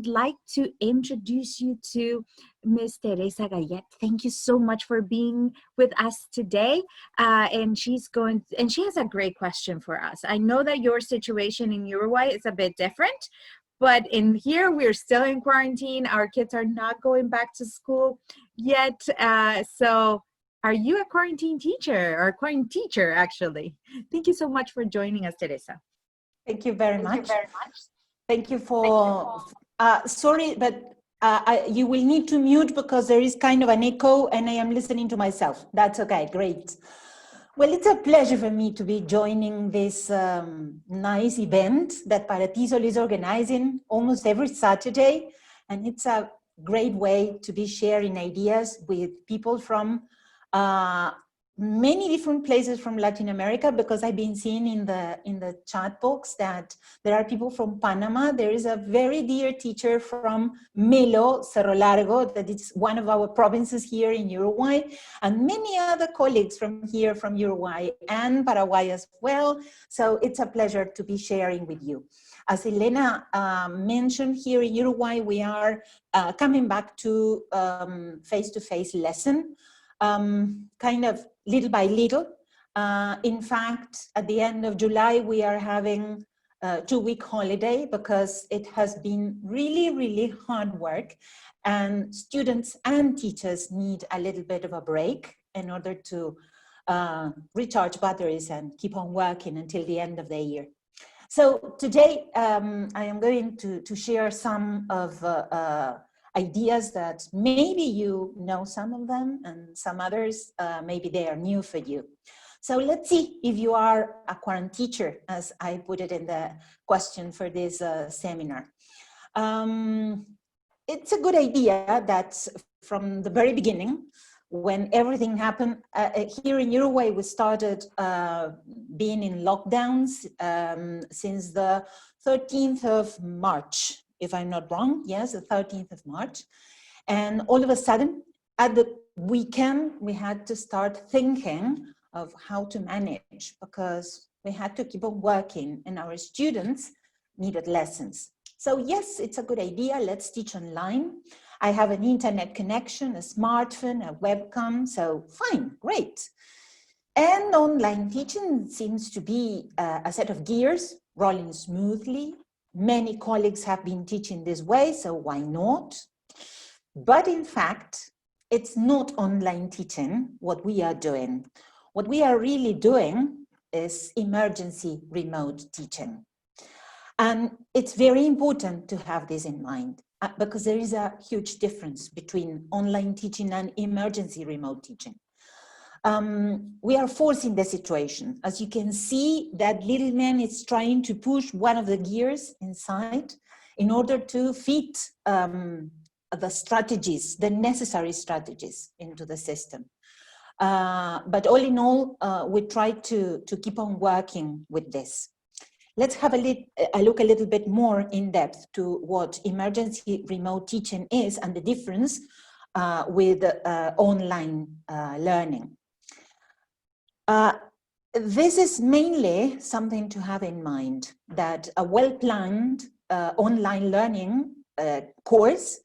would like to introduce you to Miss Teresa Gallette. Thank you so much for being with us today. And she has a great question for us. I know that your situation in Uruguay is a bit different, but in here, we're still in quarantine. Our kids are not going back to school yet. So are you a quarantine teacher or a quarantine teacher, actually? Thank you so much for joining us, Teresa. Thank you very much. Thank you for, sorry, but you will need to mute because there is kind of an echo and I am listening to myself. That's okay, great. Well, it's a pleasure for me to be joining this nice event that Paratisol is organizing almost every Saturday. And it's a great way to be sharing ideas with people from many different places from Latin America, because I've been seeing in the chat box that there are people from Panama. There is a very dear teacher from Melo, Cerro Largo, that is one of our provinces here in Uruguay, and many other colleagues from here, from Uruguay and Paraguay as well. So it's a pleasure to be sharing with you. As Elena mentioned, here in Uruguay, we are coming back to face-to-face lesson. Kind of little by little. In fact, at the end of July, we are having a 2-week holiday because it has been really, really hard work, and students and teachers need a little bit of a break in order to recharge batteries and keep on working until the end of the year. So today, I am going to share some of ideas that maybe you know some of them, and some others, maybe they are new for you. So let's see if you are a quaranteacher, as I put it in the question for this seminar. It's a good idea that from the very beginning, when everything happened, here in Uruguay, we started being in lockdowns since the 13th of March. If I'm not wrong, yes, the 13th of March. And all of a sudden, at the weekend, we had to start thinking of how to manage, because we had to keep on working and our students needed lessons. So yes, it's a good idea, let's teach online. I have an internet connection, a smartphone, a webcam, so fine, great. And online teaching seems to be a set of gears rolling smoothly. Many colleagues have been teaching this way, so why not? But in fact, it's not online teaching what we are doing. What we are really doing is emergency remote teaching. And it's very important to have this in mind, because there is a huge difference between online teaching and emergency remote teaching. We are forcing the situation. As you can see, that little man is trying to push one of the gears inside in order to fit the strategies, the necessary strategies into the system. But all in all, we try to keep on working with this. Let's have a look a little bit more in depth to what emergency remote teaching is and the difference with online learning. This is mainly something to have in mind, that a well-planned online learning course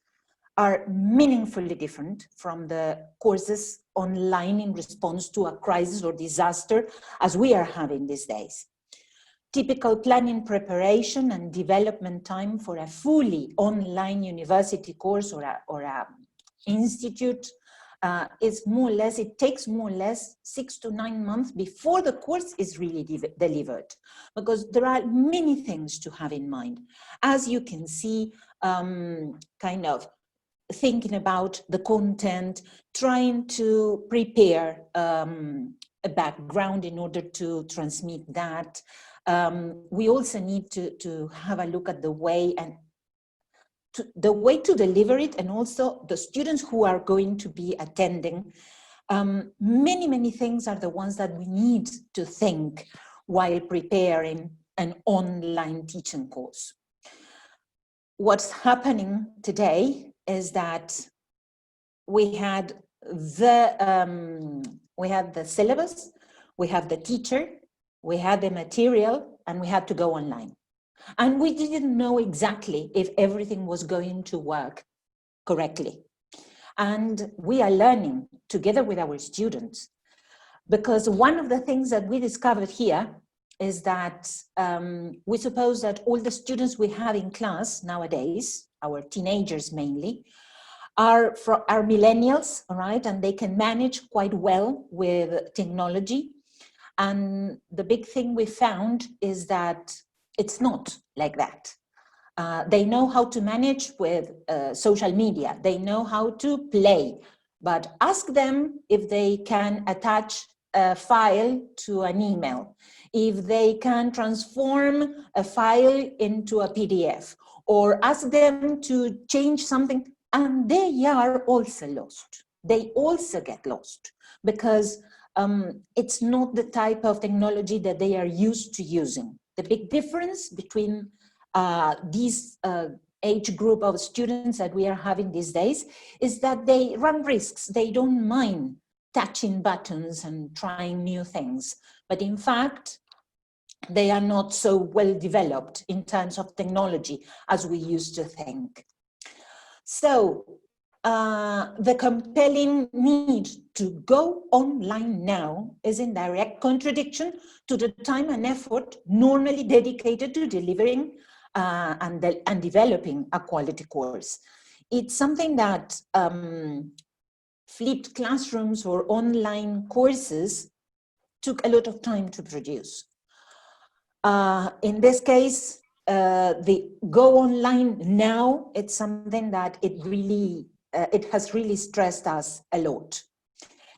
are meaningfully different from the courses online in response to a crisis or disaster as we are having these days. Typical planning, preparation and development time for a fully online university course or a institute is more or less, it takes more or less 6 to 9 months before the course is really delivered, because there are many things to have in mind. As you can see, kind of thinking about the content, trying to prepare a background in order to transmit that. We also need to have a look at the way to deliver it, and also the students who are going to be attending. Many things are the ones that we need to think while preparing an online teaching course. What's happening today is that we had the syllabus, we have the teacher, we had the material, and we had to go online. And we didn't know exactly if everything was going to work correctly. And we are learning together with our students, because one of the things that we discovered here is that we suppose that all the students we have in class nowadays, our teenagers mainly, are millennials, all right, and they can manage quite well with technology. And the big thing we found is that it's not like that. They know how to manage with social media. They know how to play, but ask them if they can attach a file to an email, if they can transform a file into a PDF, or ask them to change something, and they are also lost. They also get lost because it's not the type of technology that they are used to using. The big difference between these age group of students that we are having these days is that they run risks. They don't mind touching buttons and trying new things. But in fact, they are not so well developed in terms of technology as we used to think. So the compelling need to go online now is in direct contradiction to the time and effort normally dedicated to delivering and developing a quality course. It's something that flipped classrooms or online courses took a lot of time to produce. In this case, the go online now, it's something that it has really stressed us a lot.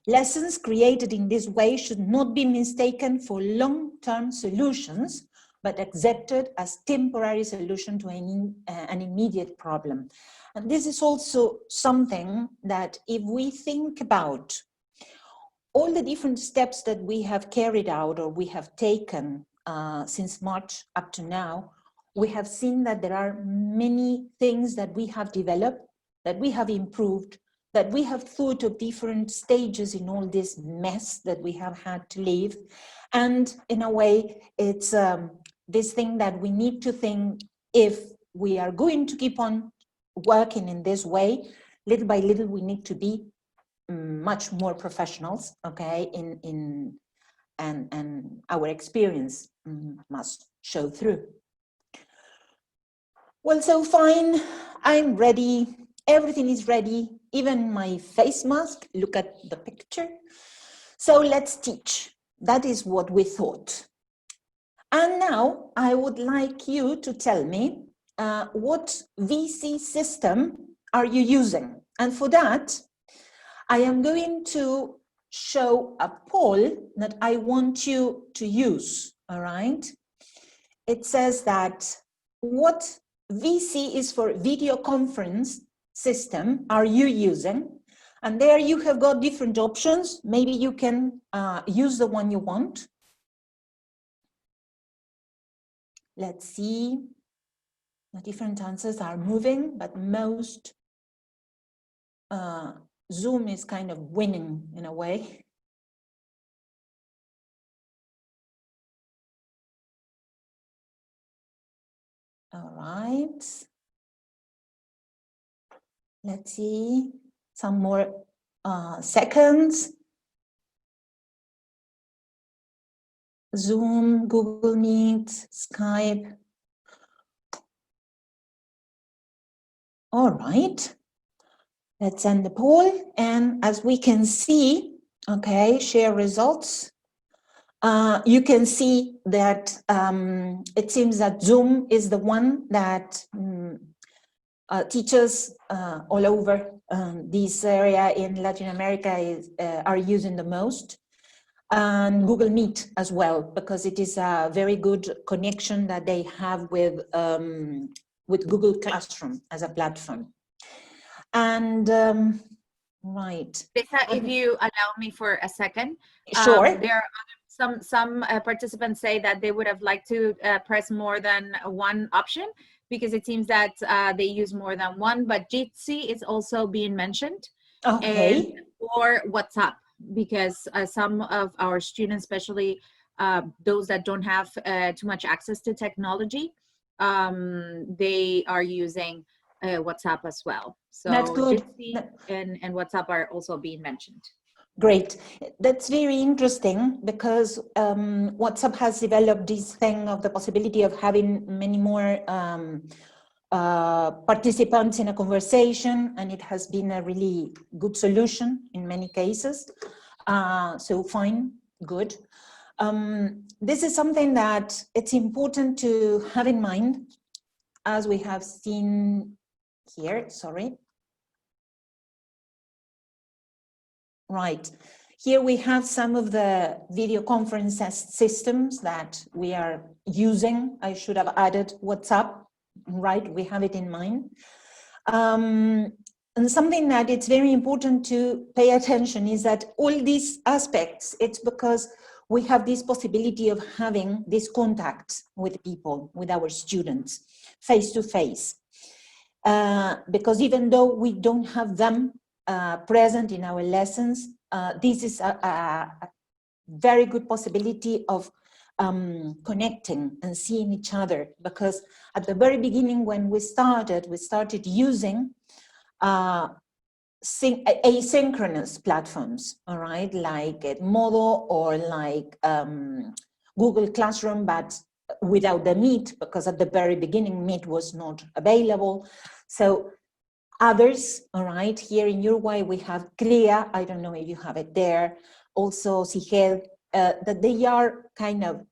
Lessons created in this way should not be mistaken for long-term solutions, but accepted as temporary solution to an immediate problem. And this is also something that if we think about all the different steps that we have carried out or we have taken since March up to now, we have seen that there are many things that we have developed, that we have improved, that we have thought of different stages in all this mess that we have had to live. And in a way, it's this thing that we need to think, if we are going to keep on working in this way, little by little, we need to be much more professionals, okay, and our experience must show through. Well, so fine, I'm ready. Everything is ready, even my face mask. Look at the picture. So let's teach. That is what we thought. And now I would like you to tell me what VC system are you using? And for that, I am going to show a poll that I want you to use, all right? It says that what VC is for video conference system are you using? And there you have got different options. Maybe you can use the one you want. Let's see. The different answers are moving, but most Zoom is kind of winning in a way. All right. Let's see, some more seconds. Zoom, Google Meet, Skype. All right. Let's end the poll. And as we can see, okay, share results. You can see that it seems that Zoom is the one that teachers all over this area in Latin America are using the most. And Google Meet as well, because it is a very good connection that they have with Google Classroom as a platform. And right. Teresa, if you allow me for a second. Sure. There are some participants say that they would have liked to press more than one option, because it seems that they use more than one, but Jitsi is also being mentioned. Okay. And, or WhatsApp, because some of our students, especially those that don't have too much access to technology, they are using WhatsApp as well. That's So good. Jitsi and WhatsApp are also being mentioned. Great. That's very interesting because WhatsApp has developed this thing of the possibility of having many more participants in a conversation, and it has been a really good solution in many cases. So fine, good. This is something that it's important to have in mind, as we have seen here, sorry. Right. Here we have some of the video conference systems that we are using. I should have added WhatsApp, right? We have it in mind. And something that it's very important to pay attention is that all these aspects, it's because we have this possibility of having this contact with people, with our students, face to face. Because even though we don't have them present in our lessons, this is a very good possibility of connecting and seeing each other, because at the very beginning when we started using asynchronous platforms, all right, like Moodle or like Google Classroom, but without the Meet, because at the very beginning Meet was not available. So others, all right, here in Uruguay we have CREA, I don't know if you have it there, also CIGED, that they are kind of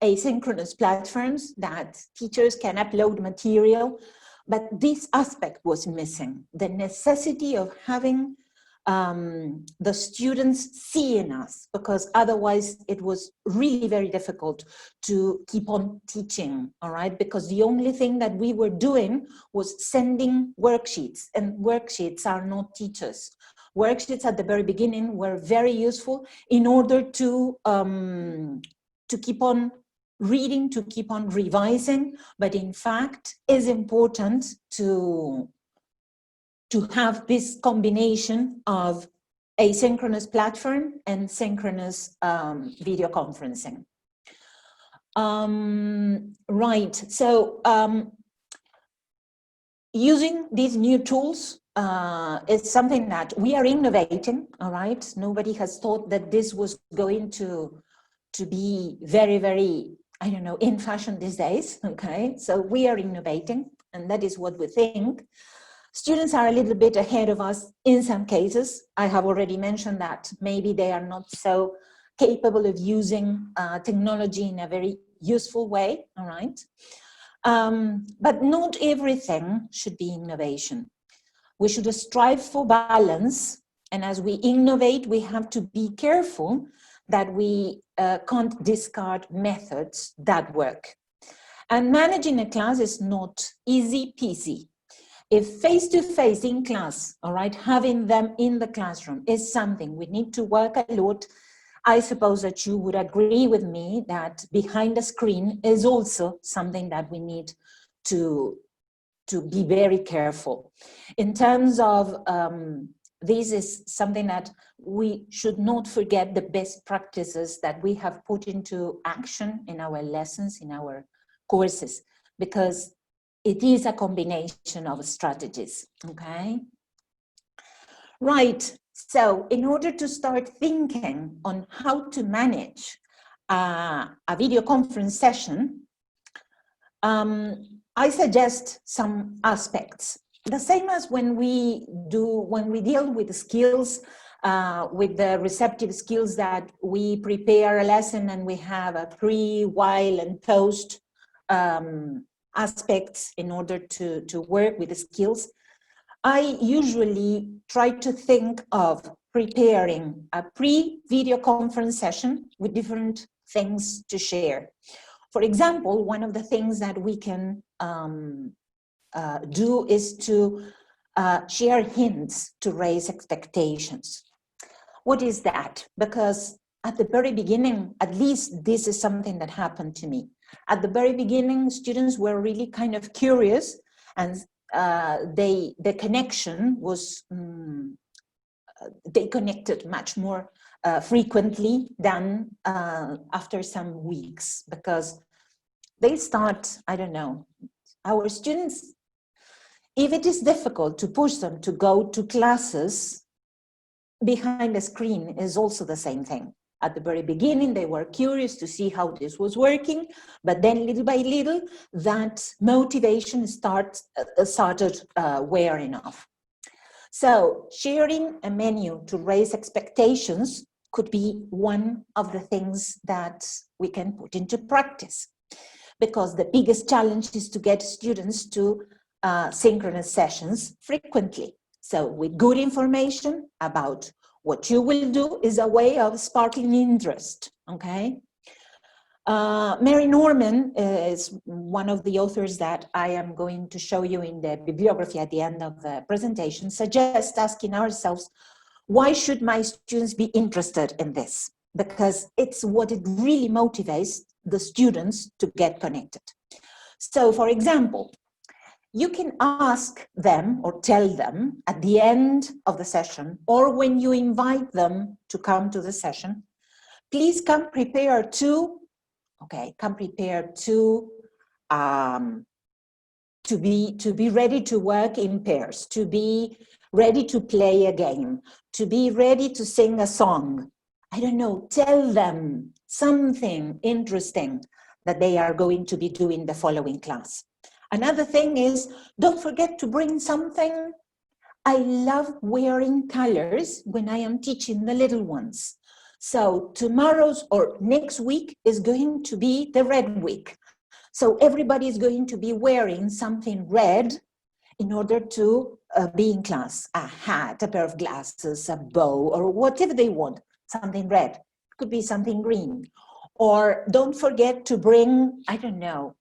asynchronous platforms that teachers can upload material, but this aspect was missing, the necessity of having the students seeing us, because otherwise it was really very difficult to keep on teaching, all right? Because the only thing that we were doing was sending worksheets, and worksheets are not teachers. Worksheets at the very beginning were very useful in order to keep on reading, to keep on revising, but in fact is important to have this combination of asynchronous platform and synchronous video conferencing. Right, so using these new tools is something that we are innovating, all right? Nobody has thought that this was going to be very, very, I don't know, in fashion these days, okay? So we are innovating, and that is what we think. Students are a little bit ahead of us in some cases. I have already mentioned that maybe they are not so capable of using technology in a very useful way, all right? But not everything should be innovation. We should strive for balance, and as we innovate, we have to be careful that we can't discard methods that work. And managing a class is not easy peasy. If face-to-face in class, all right, having them in the classroom is something we need to work a lot, I suppose that you would agree with me that behind the screen is also something that we need to be very careful. In terms of, this is something that we should not forget, the best practices that we have put into action in our lessons, in our courses, because it is a combination of strategies, okay? Right, so in order to start thinking on how to manage a video conference session, I suggest some aspects. The same as when we deal with the skills, with the receptive skills that we prepare a lesson and we have a pre, while, and post aspects in order to work with the skills. I usually try to think of preparing a pre-video conference session with different things to share. For example, one of the things that we can do is to share hints to raise expectations. What is that? Because at the very beginning, at least this is something that happened to me. At the very beginning, students were really kind of curious, and the connection was, they connected much more frequently than after some weeks, because they start, I don't know, our students, if it is difficult to push them to go to classes behind a screen, is also the same thing. At the very beginning, they were curious to see how this was working, but then little by little, that motivation started wearing off. So sharing a menu to raise expectations could be one of the things that we can put into practice, because the biggest challenge is to get students to synchronous sessions frequently. So with good information about what you will do is a way of sparking interest, okay? Mary Norman is one of the authors that I am going to show you in the bibliography at the end of the presentation, suggests asking ourselves, why should my students be interested in this? Because it's what it really motivates the students to get connected. So for example, you can ask them or tell them at the end of the session, or when you invite them to come to the session, please come prepared to, okay, come prepared to be ready to work in pairs, to be ready to play a game, to be ready to sing a song. I don't know, tell them something interesting that they are going to be doing the following class. Another thing is, don't forget to bring something. I love wearing colors when I am teaching the little ones. So tomorrow's or next week is going to be the red week. So everybody is going to be wearing something red in order to be in class. A hat, a pair of glasses, a bow, or whatever they want, something red. It could be something green. Or don't forget to bring, I don't know,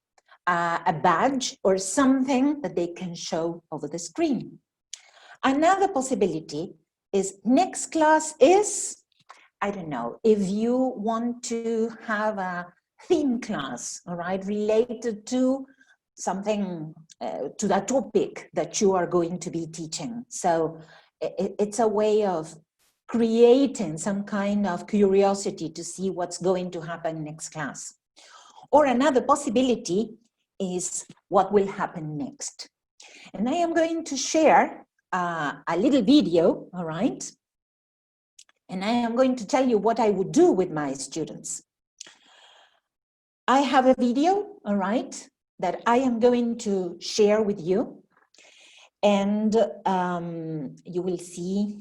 a badge or something that they can show over the screen. Another possibility is next class is, I don't know, if you want to have a theme class, all right, related to something, to that topic that you are going to be teaching. So it's a way of creating some kind of curiosity to see what's going to happen next class. Or another possibility is what will happen next. And I am going to share a little video, all right? And I am going to tell you what I would do with my students. I have a video, all right, that I am going to share with you. And you will see,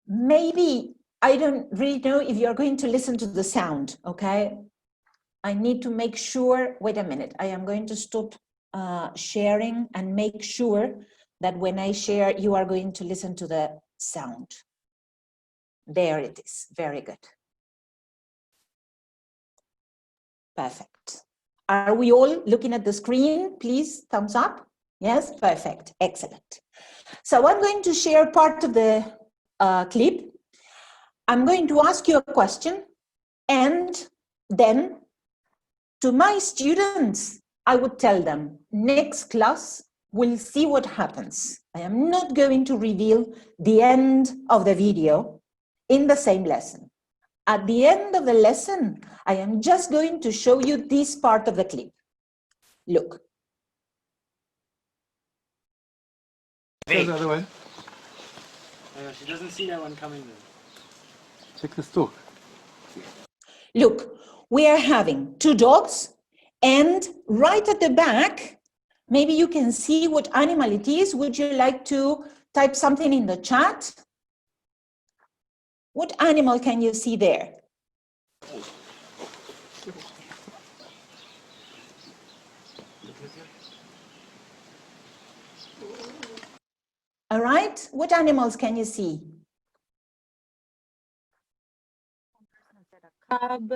maybe, I don't really know if you're going to listen to the sound, okay? I need to make sure, wait a minute, I am going to stop sharing and make sure that when I share, you are going to listen to the sound. There it is, very good. Perfect. Are we all looking at the screen? Please, thumbs up. Yes, perfect, excellent. So I'm going to share part of the clip. I'm going to ask you a question, and then to my students, I would tell them, next class, we'll see what happens. I am not going to reveal the end of the video in the same lesson. At the end of the lesson, I am just going to show you this part of the clip. Look. There's the other one. She doesn't see that one coming then. Check this too. Look, we are having two dogs, and right at the back, maybe you can see what animal it is. Would you like to type something in the chat? What animal can you see there? All right, what animals can you see? A cub.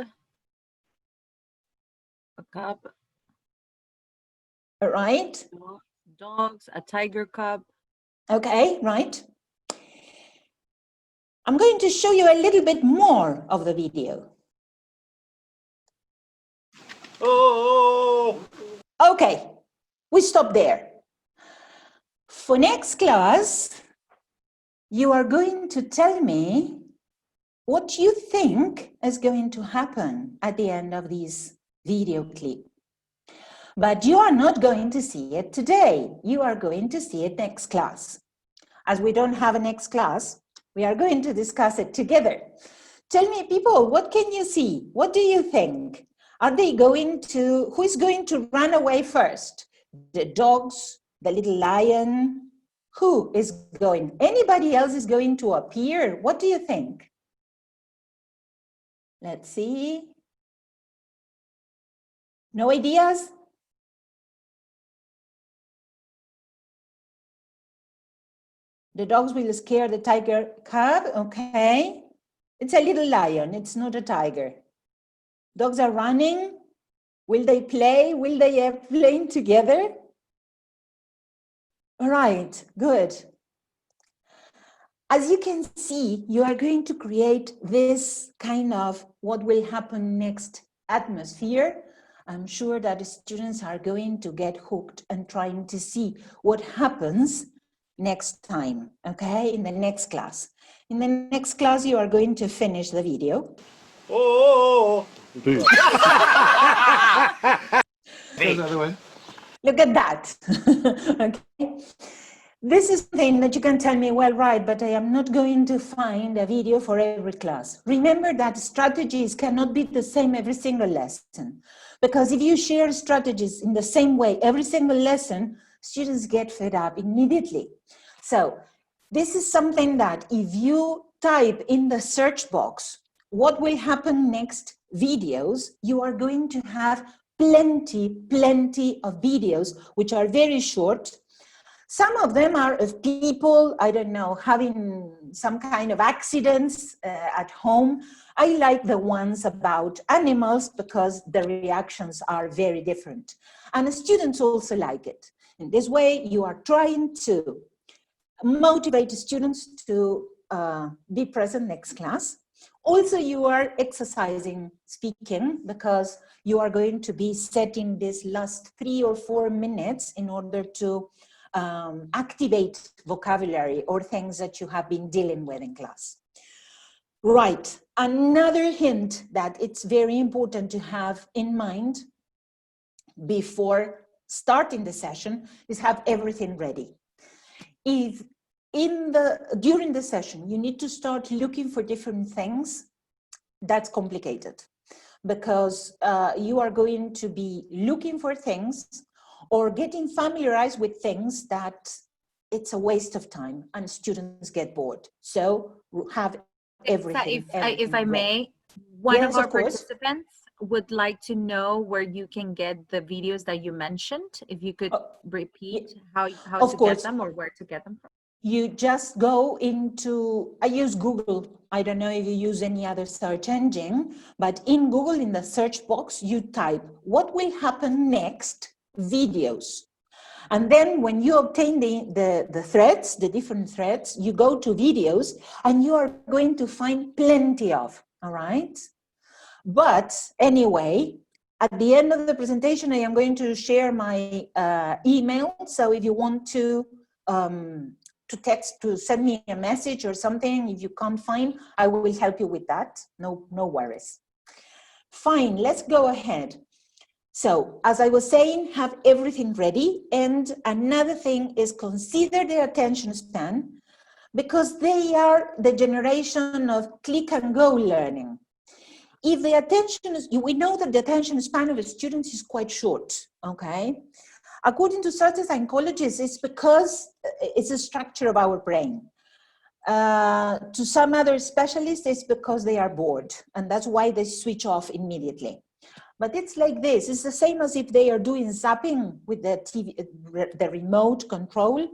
A cub. All right. Dogs, a tiger cub. Okay, right. I'm going to show you a little bit more of the video. Oh! Okay, we stop there. For next class, you are going to tell me what you think is going to happen at the end of this video clip. But you are not going to see it today. You are going to see it next class. As we don't have a next class, we are going to discuss it together. Tell me, people, what can you see? What do you think? Are they going to, who is going to run away first? The dogs, the little lion? Who is going? Anybody else is going to appear? What do you think? Let's see. No ideas? The dogs will scare the tiger cub, okay. It's a little lion, it's not a tiger. Dogs are running. Will they play? Will they play together? All right, good. As you can see, you are going to create this kind of what will happen next atmosphere. I'm sure that the students are going to get hooked and trying to see what happens next time, okay, in the next class. In the next class, you are going to finish the video. Oh! Boo. There's another one. Look at that. Okay. This is something that you can tell me, well, right, but I am not going to find a video for every class. Remember that strategies cannot be the same every single lesson. Because if you share strategies in the same way every single lesson, students get fed up immediately. So this is something that if you type in the search box, what will happen next videos, you are going to have plenty of videos, which are very short. Some of them are of people, I don't know, having some kind of accidents at home. I like the ones about animals because the reactions are very different. And the students also like it. In this way, you are trying to motivate the students to be present next class. Also, you are exercising speaking because you are going to be setting this last 3 or 4 minutes in order to activate vocabulary or things that you have been dealing with in class. Right, another hint that it's very important to have in mind before starting the session is have everything ready. If during the session you need to start looking for different things, that's complicated because you are going to be looking for things or getting familiarized with things that it's a waste of time and students get bored. So have everything. If I may, one yes, of our of course. participants would like to know where you can get the videos that you mentioned. If you could repeat how to get them or where to get them from. You just go into, I use Google. I don't know if you use any other search engine, but in Google, in the search box, you type, what will happen next? Videos. And then when you obtain the threads, the different threads, you go to videos and you are going to find plenty of, all right? But anyway, at the end of the presentation, I am going to share my email. So if you want to send me a message or something, if you can't find, I will help you with that. No worries. Fine, let's go ahead. So, as I was saying, have everything ready. And another thing is consider the attention span because they are the generation of click and go learning. If the attention is, we know that the attention span of the students is quite short, okay? According to certain psychologists, it's because it's a structure of our brain. To some other specialists, it's because they are bored, and that's why they switch off immediately. But it's like this, it's the same as if they are doing zapping with the TV, the remote control.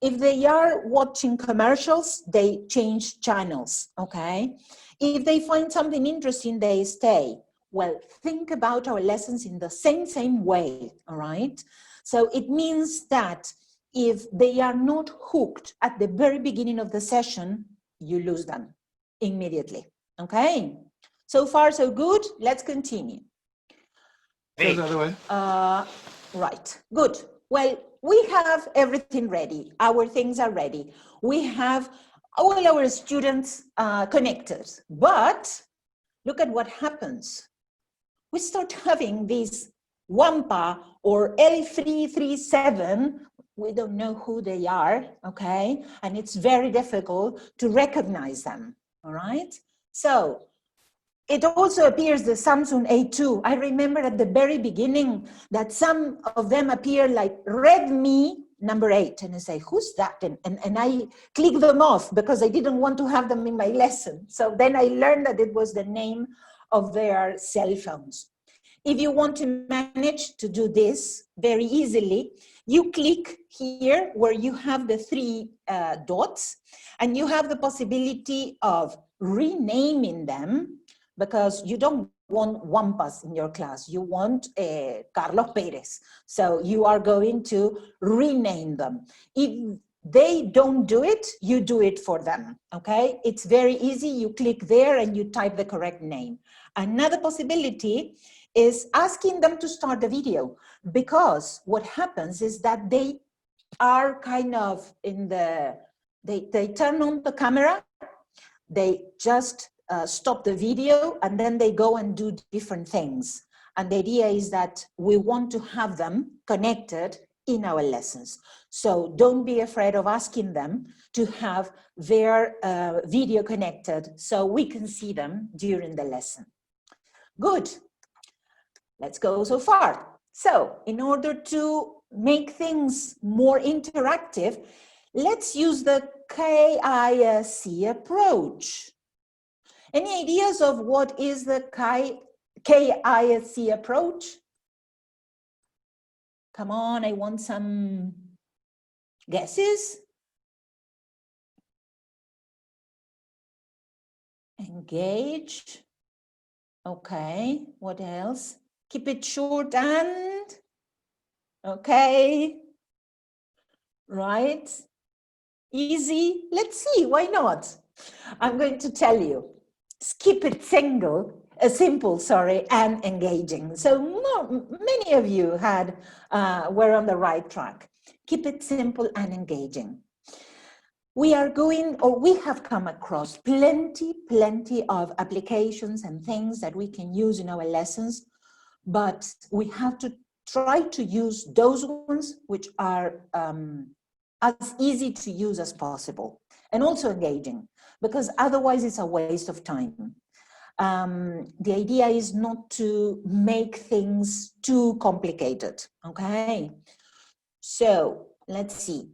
If they are watching commercials, they change channels, okay? If they find something interesting, they stay. Well, think about our lessons in the same way, all right? So it means that if they are not hooked at the very beginning of the session, you lose them immediately, okay? So far, so good, let's continue. There's another one. Right, good. Well, we have everything ready. Our things are ready. We have all our students connected, but look at what happens. we start having these Wampa or L337. We don't know who they are, okay? And it's very difficult to recognize them, all right? So it also appears the Samsung A2. I remember at the very beginning that some of them appear like Redmi number 8. And I say, who's that? And I click them off because I didn't want to have them in my lesson. So then I learned that it was the name of their cell phones. If you want to manage to do this very easily, you click here where you have the three dots, and you have the possibility of renaming them, because you don't want Wampas in your class, you want Carlos Perez. So you are going to rename them. If they don't do it, you do it for them, okay? It's very easy, you click there and you type the correct name. Another possibility is asking them to start the video, because what happens is that they are kind of in the, they turn on the camera, they just stop the video, and then they go and do different things. And the idea is that we want to have them connected in our lessons. So don't be afraid of asking them to have their video connected so we can see them during the lesson. Good. Let's go so far. So in order to make things more interactive, let's use the KISC approach. Any ideas of what is the KISC approach? Come on, I want some guesses. Engage. Okay, what else? Keep it short and, okay, right, easy. Let's see, why not? I'm going to tell you, keep it simple, and engaging. So many of you were on the right track. Keep it simple and engaging. We are going, or we have come across plenty of applications and things that we can use in our lessons, but we have to try to use those ones which are as easy to use as possible, and also engaging, because otherwise it's a waste of time. The idea is not to make things too complicated, okay? So let's see.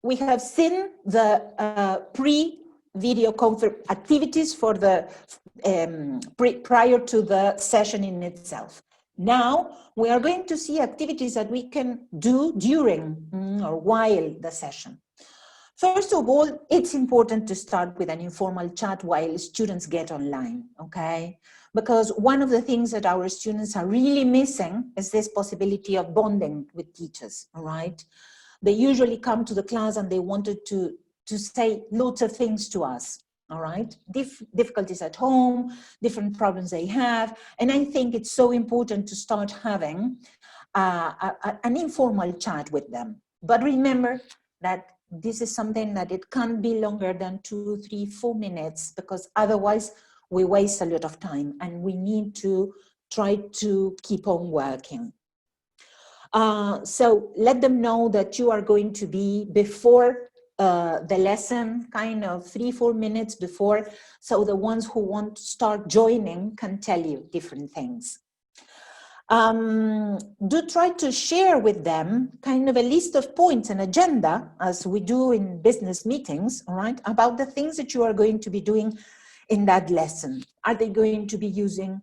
We have seen the pre-video conference activities for the prior to the session in itself. Now we are going to see activities that we can do during or while the session. First of all, it's important to start with an informal chat while students get online, okay? Because one of the things that our students are really missing is this possibility of bonding with teachers, all right? They usually come to the class and they wanted to say lots of things to us, all right? Difficulties at home, different problems they have. And I think it's so important to start having an informal chat with them. But remember that this is something that it can't be longer than 2, 3, 4 minutes, because otherwise we waste a lot of time and we need to try to keep on working. So let them know that you are going to be before the lesson, kind of 3, 4 minutes before, so the ones who want to start joining can tell you different things. Do try to share with them kind of a list of points and agenda, as we do in business meetings, all right, about the things that you are going to be doing in that lesson. Are they going to be using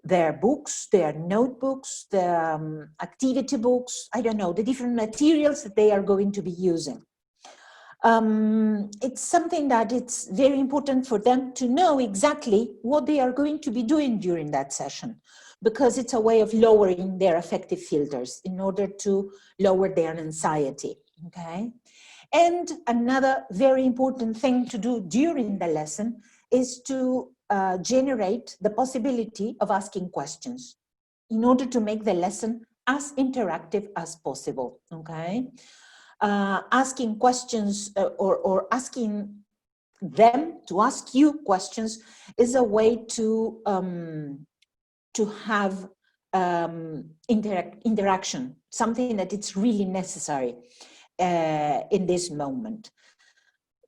their books, their notebooks, the activity books, I don't know, the different materials that they are going to be using. It's something that it's very important for them to know exactly what they are going to be doing during that session, because it's a way of lowering their affective filters in order to lower their anxiety, okay? And another very important thing to do during the lesson is to generate the possibility of asking questions in order to make the lesson as interactive as possible, okay? Asking questions or asking them to ask you questions is a way to have interaction, something that it's really necessary in this moment.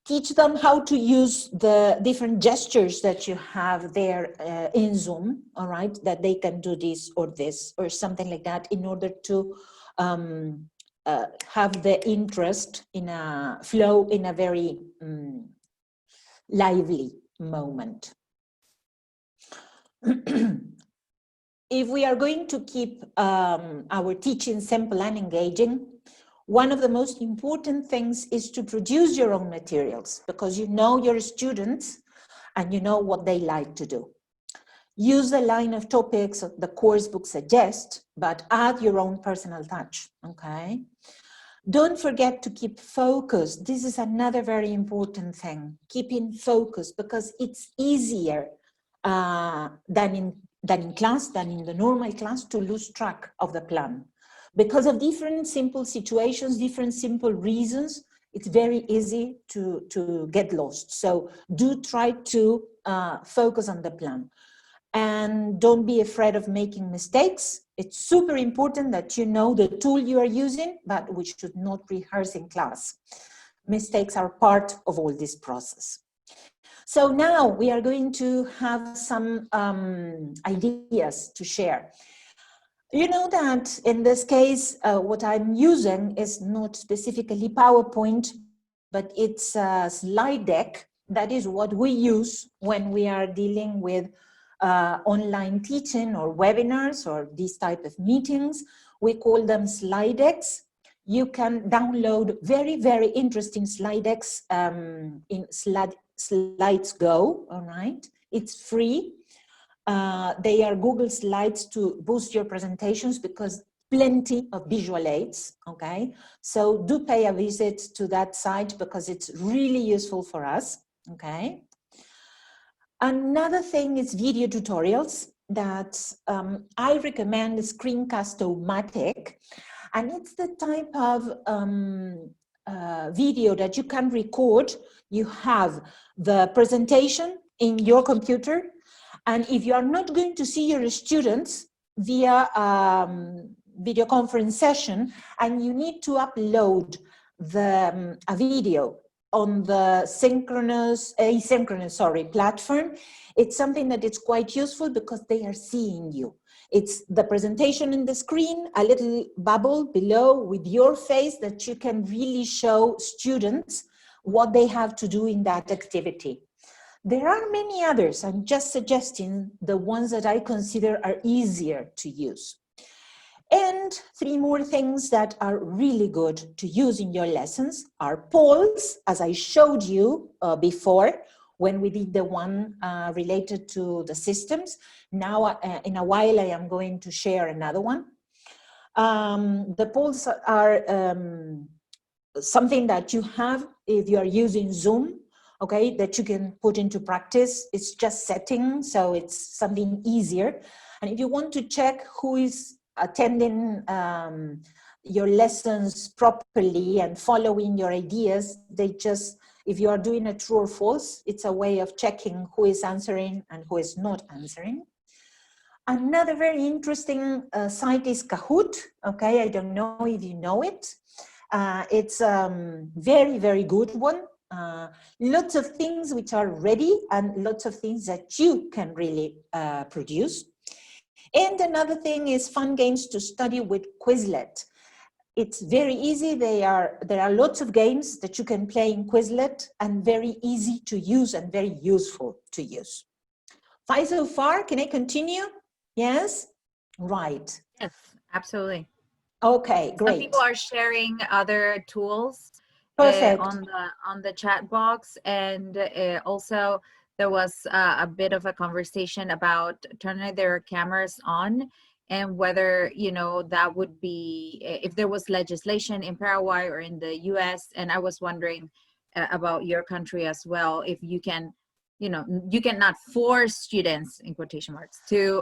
Teach them how to use the different gestures that you have there in Zoom, all right, that they can do this or something like that in order to have the interest in a flow in a very lively moment. If we are going to keep our teaching simple and engaging, one of the most important things is to produce your own materials, because you know your students and you know what they like to do. Use the line of topics the course book suggests, but add your own personal touch, okay? Don't forget to keep focused. This is another very important thing, keeping focus, because it's easier than in class, than in the normal class, to lose track of the plan. Because of different simple situations, different simple reasons, it's very easy to get lost. So do try to focus on the plan. And don't be afraid of making mistakes. It's super important that you know the tool you are using, but we should not rehearse in class. Mistakes are part of all this process. So now we are going to have some ideas to share. You know that in this case, what I'm using is not specifically PowerPoint, but it's a slide deck. That is what we use when we are dealing with online teaching or webinars or these type of meetings. We call them slide decks. You can download very, very interesting slide decks in Slides Go, all right? It's free. They are Google Slides to boost your presentations, because plenty of visual aids, okay? So do pay a visit to that site, because it's really useful for us, okay? Another thing is video tutorials that I recommend Screencast-O-Matic, and it's the type of video that you can record. You have the presentation in your computer, and if you are not going to see your students via video conference session, and you need to upload a video on the asynchronous platform, it's something that is quite useful, because they are seeing you. It's the presentation in the screen, a little bubble below with your face that you can really show students what they have to do in that activity. There are many others. I'm just suggesting the ones that I consider are easier to use. And 3 more things that are really good to use in your lessons are polls, as I showed you before when we did the one related to the systems. Now, in a while, I am going to share another one. The polls are something that you have if you are using Zoom, okay, that you can put into practice. It's just setting, so it's something easier. And if you want to check who is attending your lessons properly and following your ideas, if you are doing a true or false, it's a way of checking who is answering and who is not answering. Another very interesting site is Kahoot. Okay, I don't know if you know it. It's a very, very good one. Lots of things which are ready and lots of things that you can really produce. And another thing is fun games to study with Quizlet. It's very easy. There are lots of games that you can play in Quizlet, and very easy to use and very useful to use. Fine so far? Can I continue? Yes? Right. Yes, absolutely. Okay, great. Some people are sharing other tools Perfect. on the chat box, and also there was a bit of a conversation about turning their cameras on, and whether, you know, that would be if there was legislation in Paraguay or in the US. And I was wondering about your country as well, if you can, you know, you cannot force students, in quotation marks, to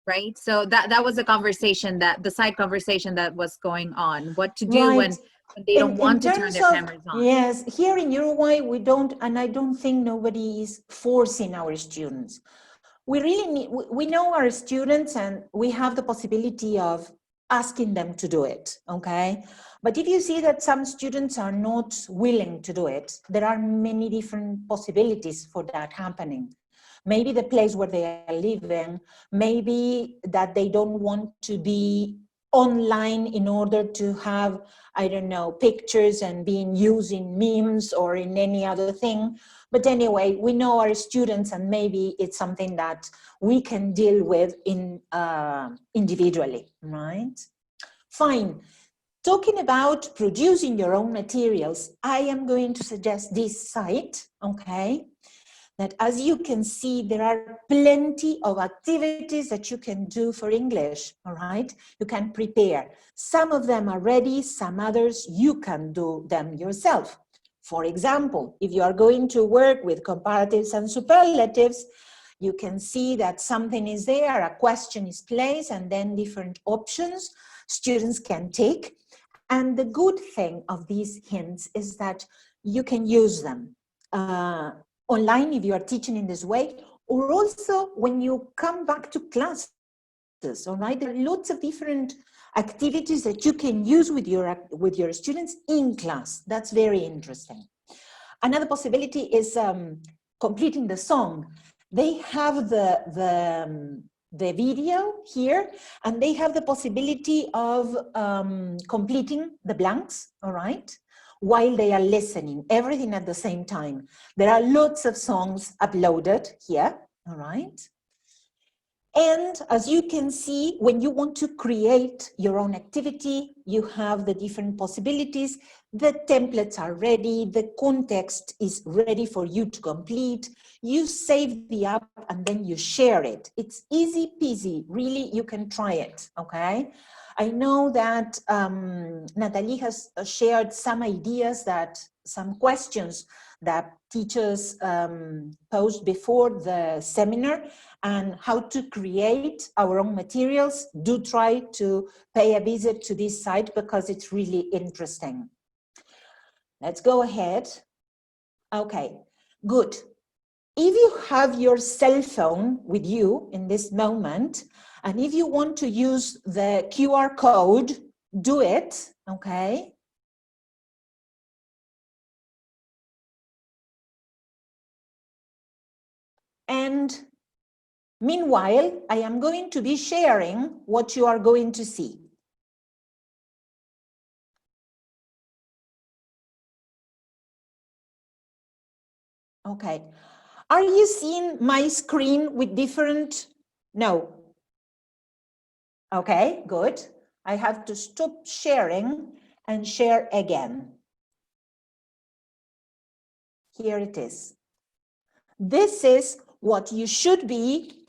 right? So that was a conversation, that the side conversation that was going on, what to do Right. when But they don't want to turn terms their of, cameras on. yes, here in Uruguay, we don't, and I don't think nobody is forcing our students. We really need, we know our students and we have the possibility of asking them to do it, okay? But if you see that some students are not willing to do it, there are many different possibilities for that happening. Maybe the place where they are living, maybe that they don't want to be online in order to have, I don't know, pictures and being used in memes or in any other thing. But anyway, we know our students and maybe it's something that we can deal with in individually, right? Fine. Talking about producing your own materials, I am going to suggest this site, okay? That as you can see, there are plenty of activities that you can do for English, all right? You can prepare. Some of them are ready, some others you can do them yourself. For example, if you are going to work with comparatives and superlatives, you can see that something is there, a question is placed, and then different options students can take. And the good thing of these hints is that you can use them online if you are teaching in this way, or also when you come back to classes, all right? There are lots of different activities that you can use with your students in class. That's very interesting. Another possibility is completing the song. They have the video here, and they have the possibility of completing the blanks, all right, while they are listening, everything at the same time. There are lots of songs uploaded here, all right? And as you can see, when you want to create your own activity, you have the different possibilities. The templates are ready, the context is ready for you to complete. You save the app and then you share it. It's easy peasy, really, you can try it, okay? I know that Natalie has shared some ideas, some questions that teachers posed before the seminar, and how to create our own materials. Do try to pay a visit to this site because it's really interesting. Let's go ahead. Okay, good. If you have your cell phone with you in this moment, and if you want to use the QR code, do it, okay? And meanwhile, I am going to be sharing what you are going to see. Okay. Are you seeing my screen with different? No. Okay, good. I have to stop sharing and share again. Here it is. This is what you should be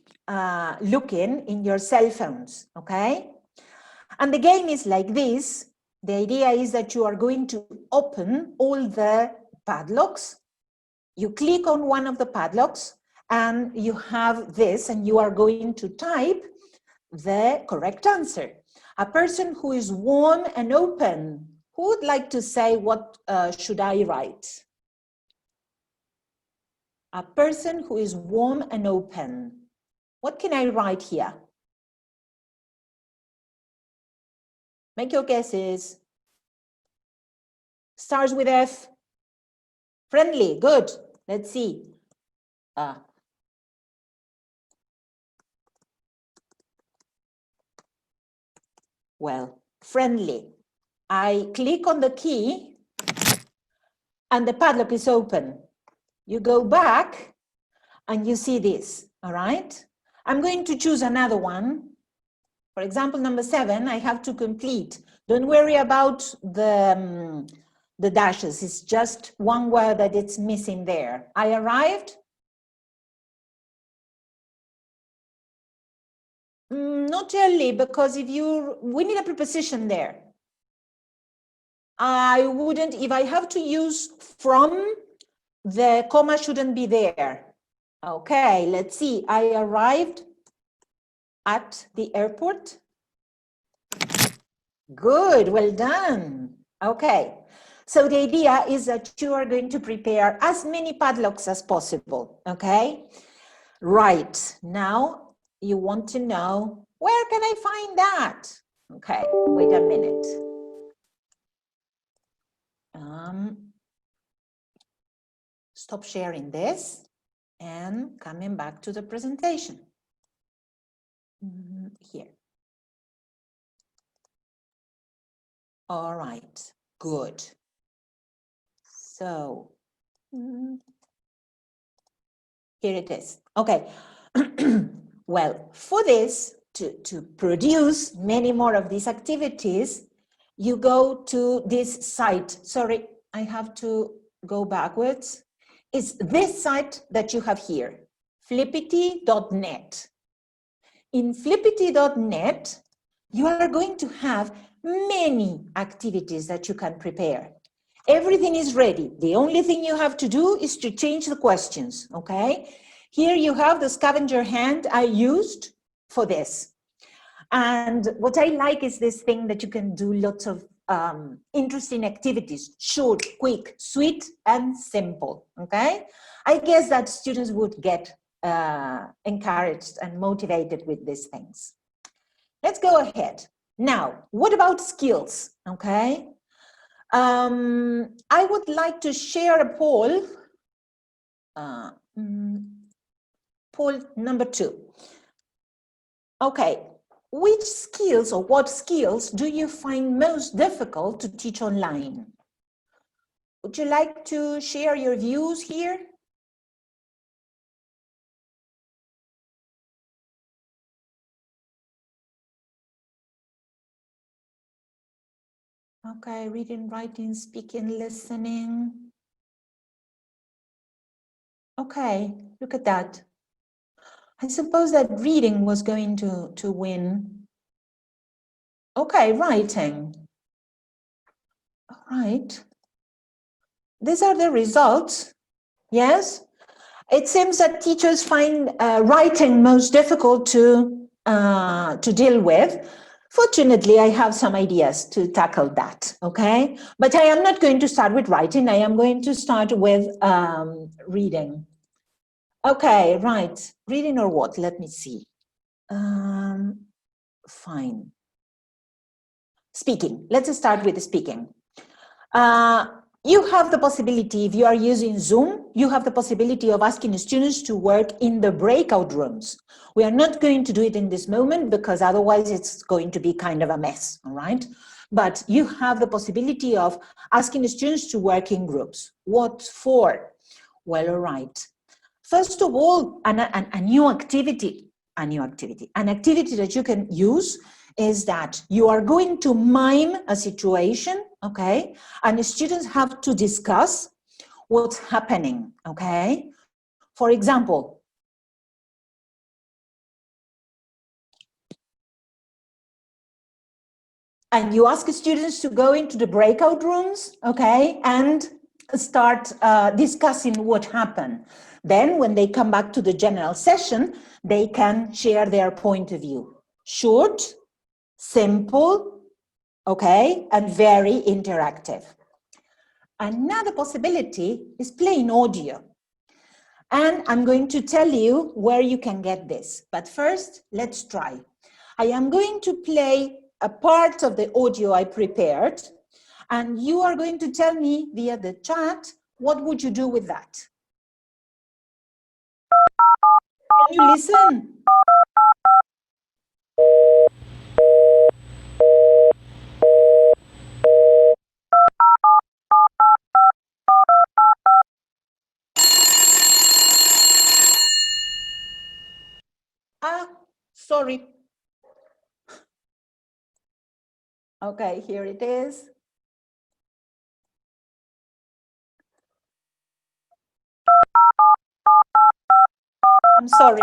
looking in your cell phones, okay? And the game is like this. The idea is that you are going to open all the padlocks. You click on one of the padlocks and you have this, and you are going to type the correct answer. A person who is warm and open. Who would like to say what should I write? A person who is warm and open. What can I write here? Make your guesses. Starts with F. Friendly, good. Let's see. Well, friendly. I click on the key and the padlock is open. You go back and you see this, all right? I'm going to choose another one. For example, number 7, I have to complete. Don't worry about the dashes. It's just one word that it's missing there. I arrived. Not really, because we need a preposition there. I wouldn't, if I have to use from, the comma shouldn't be there. Okay, let's see. I arrived at the airport. Good, well done. Okay, so the idea is that you are going to prepare as many padlocks as possible, okay? Right, now you want to know, where can I find that? Okay, wait a minute. Stop sharing this and coming back to the presentation. Here. All right, good. So, here it is. Okay. Well, for this, to produce many more of these activities, you go to this site. Sorry, I have to go backwards. It's this site that you have here, flippity.net. In flippity.net, you are going to have many activities that you can prepare. Everything is ready. The only thing you have to do is to change the questions, okay? Here you have the scavenger hunt I used for this. And what I like is this thing that you can do lots of interesting activities, short, quick, sweet, and simple, okay? I guess that students would get encouraged and motivated with these things. Let's go ahead. Now, what about skills, okay? I would like to share a poll, poll number 2. Okay, which skills or what skills do you find most difficult to teach online? Would you like to share your views here? Okay, reading, writing, speaking, listening. Okay, look at that. I suppose that reading was going to win. Okay, writing. All right. These are the results. Yes. It seems that teachers find writing most difficult to deal with. Fortunately, I have some ideas to tackle that, okay? But I am not going to start with writing. I am going to start with reading. Okay, right. Reading or what? Let me see. Fine. Speaking. Let's start with speaking. You have the possibility, if you are using Zoom, you have the possibility of asking students to work in the breakout rooms. We are not going to do it in this moment because otherwise it's going to be kind of a mess, all right? But you have the possibility of asking students to work in groups. What for? Well, all right. First of all, an activity that you can use is that you are going to mime a situation, okay? And the students have to discuss what's happening, okay? For example, and you ask students to go into the breakout rooms, okay? And start discussing what happened. Then when they come back to the general session, they can share their point of view. Short, simple, okay, and very interactive. Another possibility is plain audio. And I'm going to tell you where you can get this. But first, let's try. I am going to play a part of the audio I prepared, and you are going to tell me via the chat, what would you do with that? Can you listen? Sorry. Okay, here it is. I'm sorry.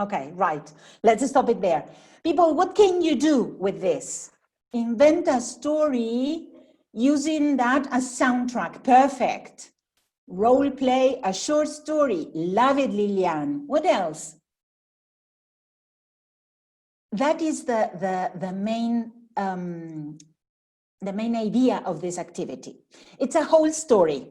Okay, right. Let's stop it there. People, what can you do with this? Invent a story using that as soundtrack. Perfect. Role play a short story. Love it, Lilian. What else? That is the main idea of this activity. It's a whole story.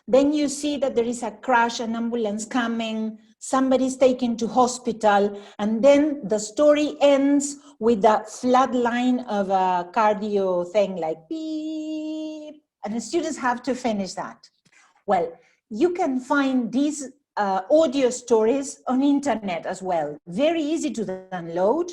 Then you see that there is a crash, an ambulance coming, somebody's taken to hospital, and then the story ends with a flat line of a cardio thing like beep, and the students have to finish that. Well, you can find these audio stories on internet as well. Very easy to download.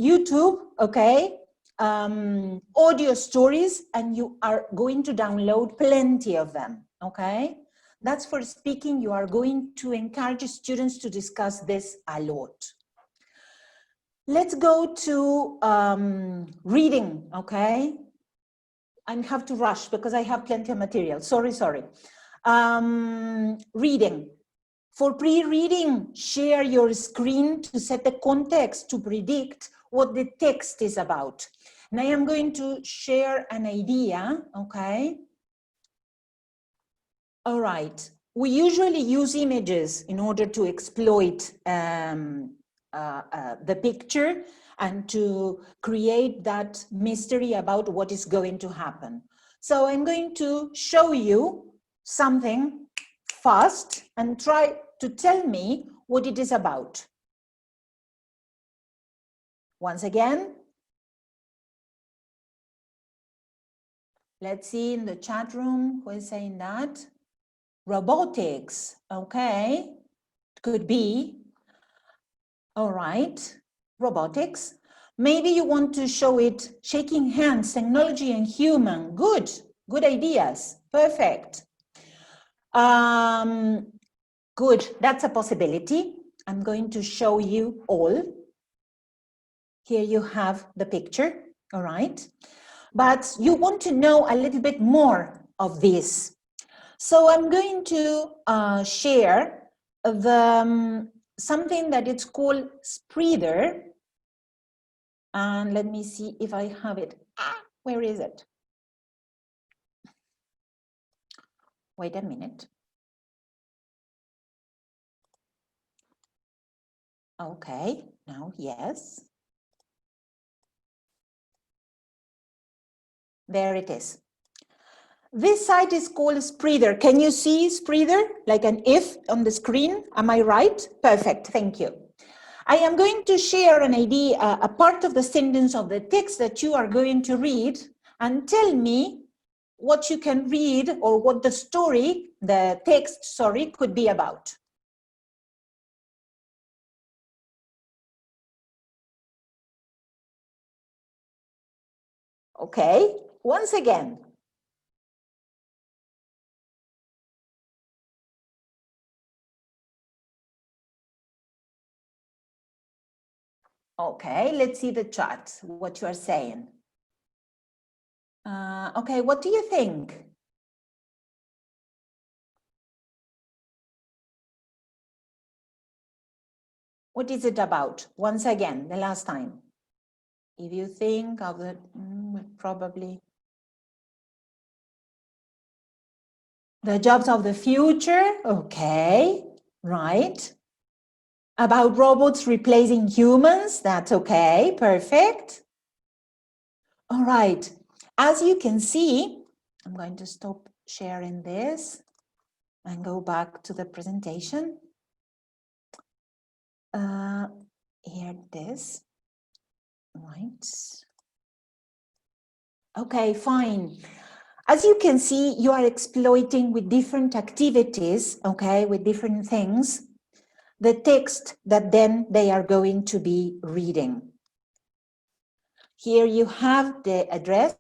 YouTube, okay, audio stories, and you are going to download plenty of them, okay? That's for speaking. You are going to encourage students to discuss this a lot. Let's go to reading, okay? I have to rush because I have plenty of material. Sorry. Reading. For pre-reading, share your screen to set the context to predict what the text is about. And I am going to share an idea, okay? All right. We usually use images in order to exploit the picture and to create that mystery about what is going to happen. So I'm going to show you something fast and try to tell me what it is about. Once again, let's see in the chat room who is saying that. Robotics, okay, could be. All right, robotics. Maybe you want to show it shaking hands, technology and human. Good ideas, perfect. Good, that's a possibility. I'm going to show you all. Here you have the picture, all right? But you want to know a little bit more of this. So I'm going to share something that it's called spreader. And let me see if I have it. Where is it? Wait a minute. Okay, now yes. There it is. This site is called spreader. Can you see spreader? Like an if on the screen? Am I right? Perfect, thank you. I am going to share an idea, a part of the sentence of the text that you are going to read, and tell me what you can read or what the story, the text, sorry, could be about. Okay, once again. Okay, let's see the chat, what you are saying. Okay, what do you think? What is it about? Once again, the last time. If you think of it, probably. The jobs of the future, okay, right. About robots replacing humans, that's okay, perfect. All right, as you can see, I'm going to stop sharing this and go back to the presentation. Here it is, right. Okay, fine. As you can see, you are exploiting with different activities, okay, with different things, the text that then they are going to be reading. Here you have the address,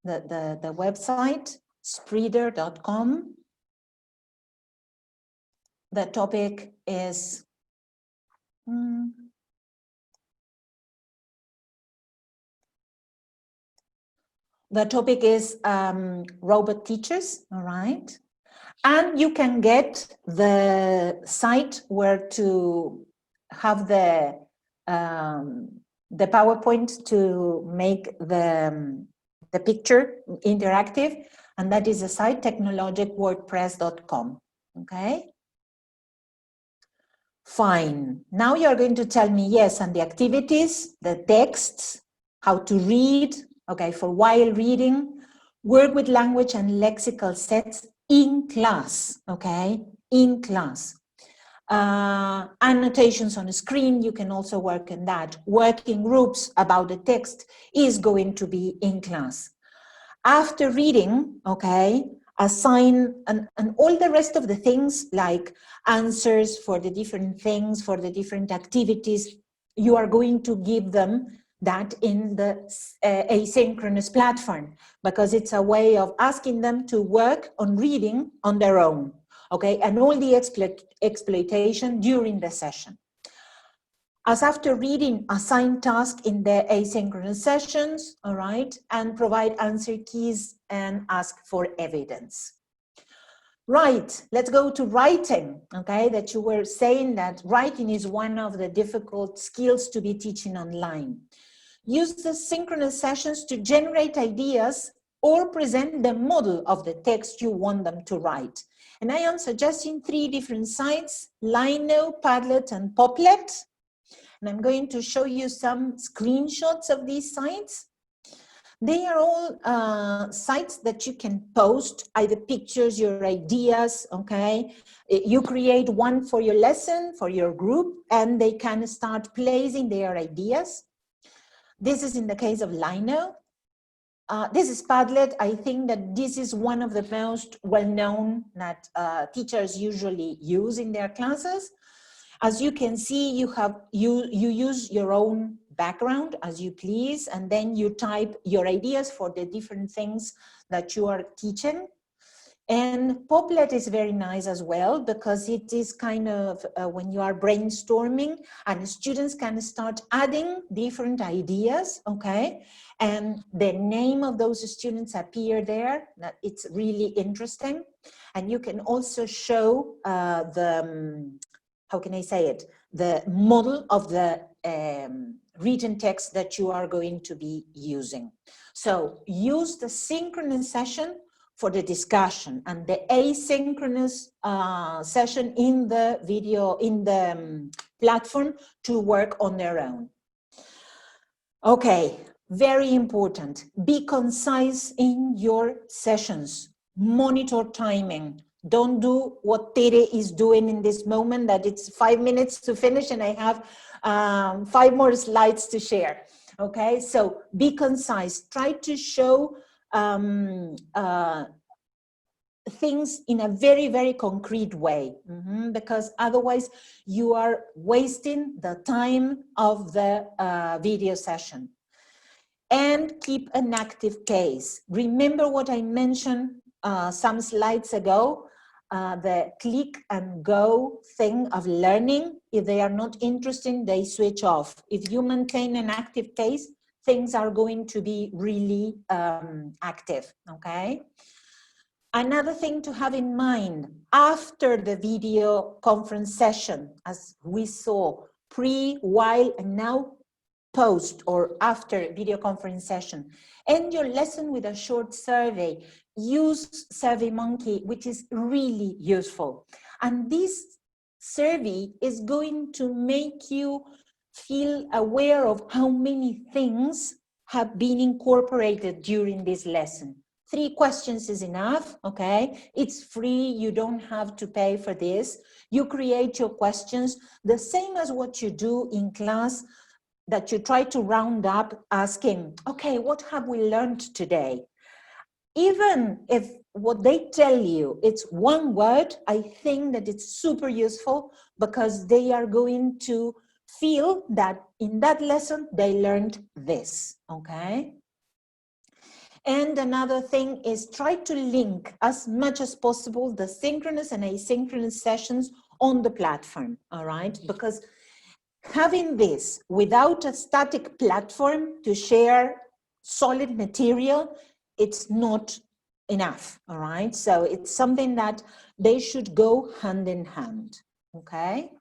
the website, spreader.com. The topic is robot teachers, all right? And you can get the site where to have the PowerPoint to make the picture interactive, and that is the site technologicwordpress.com. Okay. Fine. Now you're going to tell me, yes, and the activities, the texts, how to read, okay, for while reading, work with language and lexical sets in class, okay, in class. Annotations on the screen, you can also work in that. Working groups about the text is going to be in class. After reading, okay, assign and all the rest of the things like answers for the different things, for the different activities, you are going to give them that in the asynchronous platform, because it's a way of asking them to work on reading on their own, okay, and all the exploitation during the session. As after reading, assign tasks in the asynchronous sessions, all right, and provide answer keys and ask for evidence. Right, let's go to writing, okay, that you were saying that writing is one of the difficult skills to be teaching online. Use the synchronous sessions to generate ideas or present the model of the text you want them to write. And I am suggesting 3 different sites, Lino, Padlet, and Poplet. And I'm going to show you some screenshots of these sites. They are all sites that you can post either pictures, your ideas, okay? You create one for your lesson, for your group, and they can start placing their ideas. This is in the case of Lino. This is Padlet. I think that this is one of the most well-known that teachers usually use in their classes. As you can see, you use your own background as you please, and then you type your ideas for the different things that you are teaching. And Poplet is very nice as well, because it is kind of when you are brainstorming and students can start adding different ideas, okay? And the name of those students appear there. That it's really interesting. And you can also show how can I say it? The model of the written text that you are going to be using. So use the synchronous session for the discussion and the asynchronous session in the video, in the platform to work on their own. Okay, very important. Be concise in your sessions. Monitor timing. Don't do what Tere is doing in this moment, that it's 5 minutes to finish and I have 5 more slides to share. Okay, so be concise. Try to show things in a very, very concrete way, because otherwise you are wasting the time of the video session. And keep an active case. Remember what I mentioned some slides ago, the click and go thing of learning. If they are not interested, they switch off. If you maintain an active case, things are going to be really active, okay? Another thing to have in mind, after the video conference session, as we saw, pre, while, and now post or after video conference session, end your lesson with a short survey. Use SurveyMonkey, which is really useful. And this survey is going to make you feel aware of how many things have been incorporated during this lesson. 3 questions is enough, okay? It's free, you don't have to pay for this. You create your questions, the same as what you do in class, that you try to round up asking, okay, what have we learned today? Even if what they tell you, it's one word, I think that it's super useful because they are going to feel that in that lesson, they learned this, okay? And another thing is try to link as much as possible the synchronous and asynchronous sessions on the platform, all right? Because having this without a static platform to share solid material, it's not enough, all right? So it's something that they should go hand in hand, okay?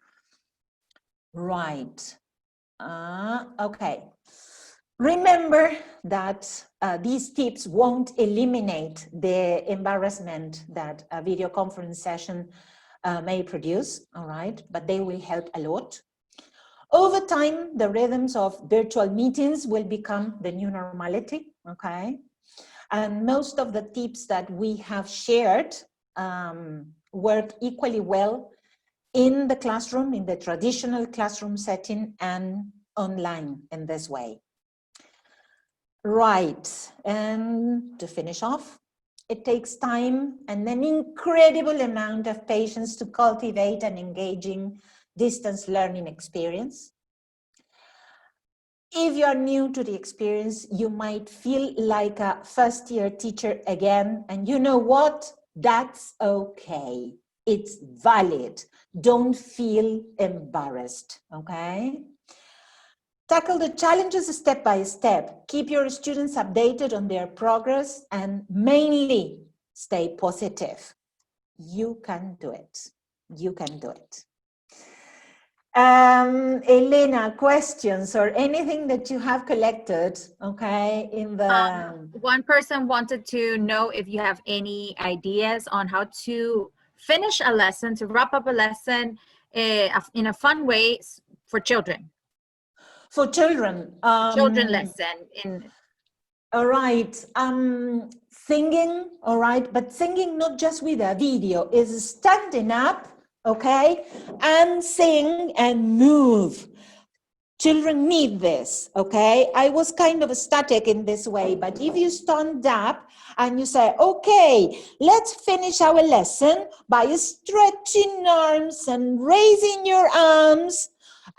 Right. Okay. Remember that these tips won't eliminate the embarrassment that a video conference session may produce, all right? But they will help a lot. Over time, the rhythms of virtual meetings will become the new normality, okay? And most of the tips that we have shared work equally well in the classroom, in the traditional classroom setting, and online in this way. Right, and to finish off, it takes time and an incredible amount of patience to cultivate an engaging distance learning experience. If you're new to the experience, you might feel like a first-year teacher again, and you know what? That's okay. It's valid. Don't feel embarrassed, okay? Tackle the challenges step by step. Keep your students updated on their progress, and mainly stay positive. You can do it. You can do it. Elena, questions or anything that you have collected, okay, in the... One person wanted to know if you have any ideas on how to finish a lesson, to wrap up a lesson in a fun way for children. For children. Children lesson in... All right, singing, all right, but singing not just with a video, is standing up, okay, and sing and move. Children need this, okay? I was kind of static in this way, but if you stand up and you say, okay, let's finish our lesson by stretching arms and raising your arms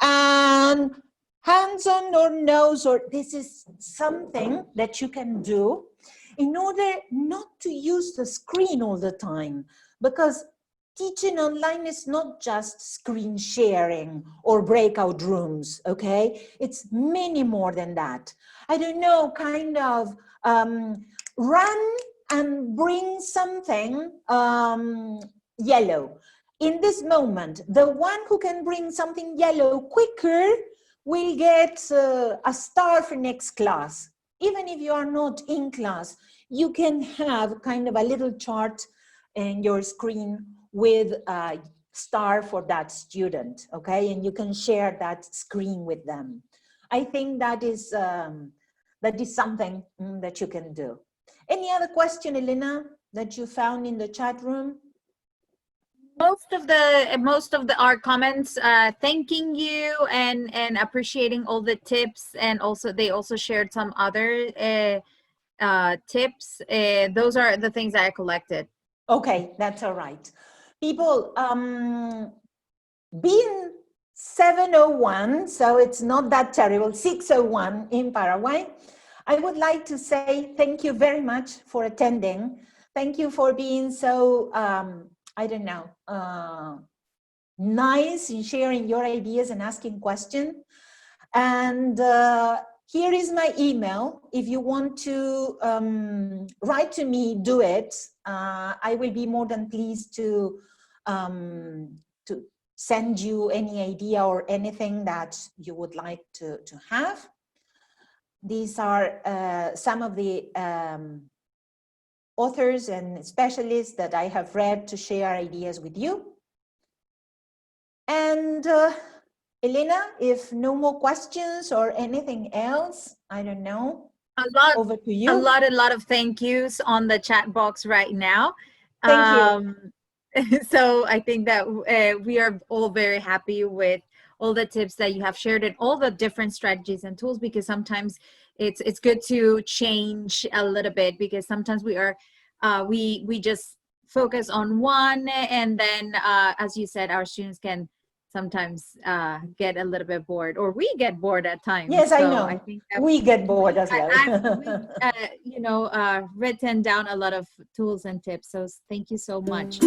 and hands on your nose, or this is something that you can do in order not to use the screen all the time, because teaching online is not just screen sharing or breakout rooms, okay? It's many more than that. I don't know, kind of run and bring something yellow. In this moment, the one who can bring something yellow quicker will get a star for next class. Even if you are not in class, you can have kind of a little chart in your screen with a star for that student, okay? And you can share that screen with them. I think that is something that you can do. Any other question, Elena, that you found in the chat room? Most of our comments thanking you and appreciating all the tips, and also they also shared some other tips. Those are the things that I collected. Okay, that's all right. People, being 7:01, so it's not that terrible, 6:01 in Paraguay, I would like to say thank you very much for attending. Thank you for being so, I don't know, nice in sharing your ideas and asking questions. And here is my email. If you want to write to me, do it. I will be more than pleased to send you any idea or anything that you would like to have. These are some of the authors and specialists that I have read to share ideas with you. And Elena, if no more questions or anything else, I don't know. Over to you. A lot of thank yous on the chat box right now. Thank you. So I think that we are all very happy with all the tips that you have shared and all the different strategies and tools, because sometimes it's good to change a little bit, because sometimes we are we just focus on one, and then as you said, our students can sometimes get a little bit bored, or we get bored at times. Yes, so I know. I think we get bored as well. you know, written down a lot of tools and tips. So thank you so much.